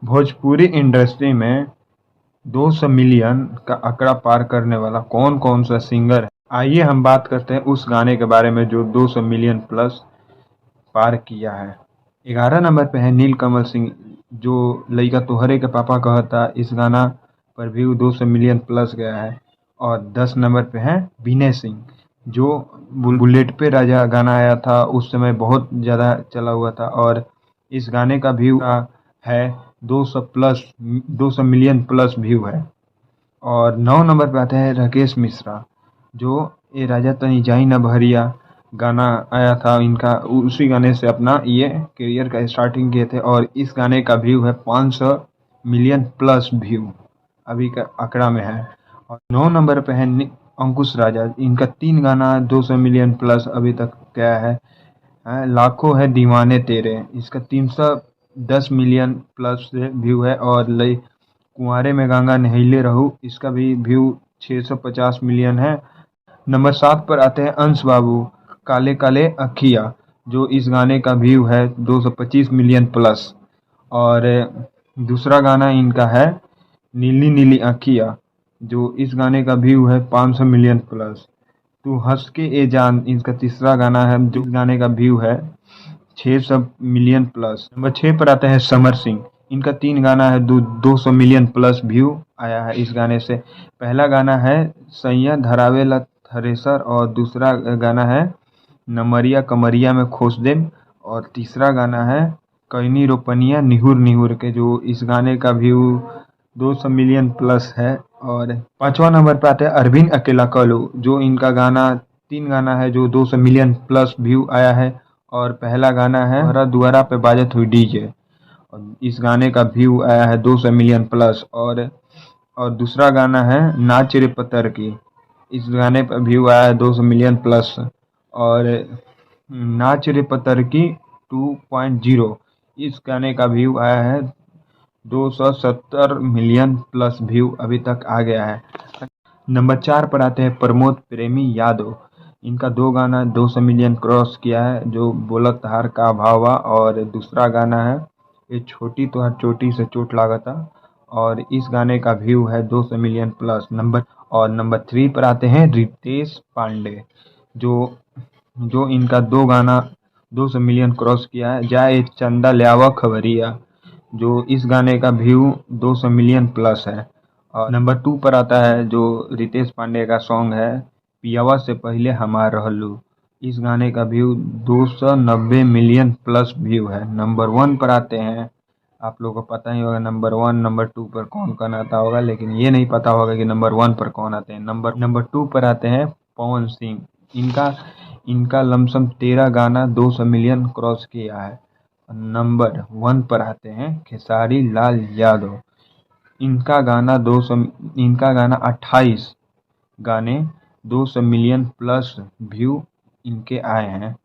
Bhojpuri industry में 200 million का आंकड़ा पार करने वाला कौन कौन सा सिंगर है? आइए हम बात करते हैं उस गाने के बारे में जो 200 मिलियन प्लस पार किया है। 11 नंबर पे है नीलकमल सिंह, जो लइका तोहरे के पापा कहता, इस गाना पर व्यू 200 मिलियन प्लस गया है। और 10 नंबर पे है विनय सिंह, जो बुलेट पे राजा गाना आया था, उस समय बहुत ज़्यादा चला हुआ था और इस गाने का व्यू है 200 मिलियन प्लस व्यू है। और 9 नंबर पे आते हैं राकेश मिश्रा, जो ये राजा तनी जाई न बहरिया गाना आया था इनका, उसी गाने से अपना ये करियर का स्टार्टिंग किए थे और इस गाने का व्यू है 500 मिलियन प्लस व्यू अभी का आंकड़ा में है। और 9 नंबर पे है अंकुश राजा, इनका 3 गाना 200 मिलियन प्लस अभी तक गया है। लाखों है दीवाने तेरे, इसका 310 मिलियन प्लस व्यू है। और लई कुंवारे में गंगा नहैले रहू, इसका भी व्यू 650 मिलियन है। नंबर 7 पर आते हैं अंश बाबू, काले काले अखिया, जो इस गाने का व्यू है 225 मिलियन प्लस। और दूसरा गाना इनका है नीली नीली अखिया, जो इस गाने का व्यू है 500 मिलियन प्लस। तू हंस के ए जान, इसका तीसरा गाना है, जो गाने का व्यू है 600 मिलियन प्लस। नंबर 6 पर आता है समर सिंह, इनका 3 गाना है, 200 मिलियन प्लस व्यू आया है इस गाने से। पहला गाना है सैया धरावेला थ्रेसर और दूसरा गाना है नमरिया कमरिया में खोस देम और तीसरा गाना है कैनी रोपनिया निहुर निहुर के, जो इस गाने का व्यू 200 मिलियन प्लस है। और 5वां नंबर पे आते हैं अरविंद अकेला कलू, जो इनका गाना 3 गाना है जो 200 मिलियन प्लस व्यू आया है। और पहला गाना है हरा दुआरा पे बाजत हुई डीजे, और इस गाने का व्यू आया है 200 मिलियन प्लस। और दूसरा गाना है नाच रे पतर की, इस गाने पर व्यू आया है 200 मिलियन प्लस। और नाच रे पतर की 2.0, इस गाने का व्यू आया है 270 मिलियन प्लस व्यू अभी तक आ गया है। नंबर 4 पर आते हैं प्रमोद प्रेमी यादव, इनका 2 गाना 200 मिलियन क्रॉस किया है, जो बोलत हार का भावा और दूसरा गाना है ये छोटी तो हर चोटी से चोट लागता, और इस गाने का व्यू है 200 मिलियन प्लस। नंबर 3 पर आते हैं रितेश पांडे, जो जो इनका 2 गाना 200 मिलियन क्रॉस किया है, जाए चंदा ल्यावा खबरिया, जो इस गाने का व्यू 200 मिलियन प्लस है। और नंबर 2 पर आता है जो रितेश पांडे का सॉन्ग है पियावा से पहले हमार रहलू, इस गाने का व्यू 290 मिलियन प्लस व्यू है। नंबर 1 पर आते हैं, आप लोगों को पता ही होगा नंबर 1 नंबर 2 पर कौन कौन आता होगा, लेकिन ये नहीं पता होगा कि नंबर 1 पर कौन आते हैं। नंबर 2 पर आते हैं पवन सिंह, इनका इनका लमसम 13 गाना 200 मिलियन क्रॉस किया है। नंबर 1 पर आते हैं खेसारी लाल यादव, इनका गाना 28 गाने 200 मिलियन प्लस व्यू इनके आए हैं।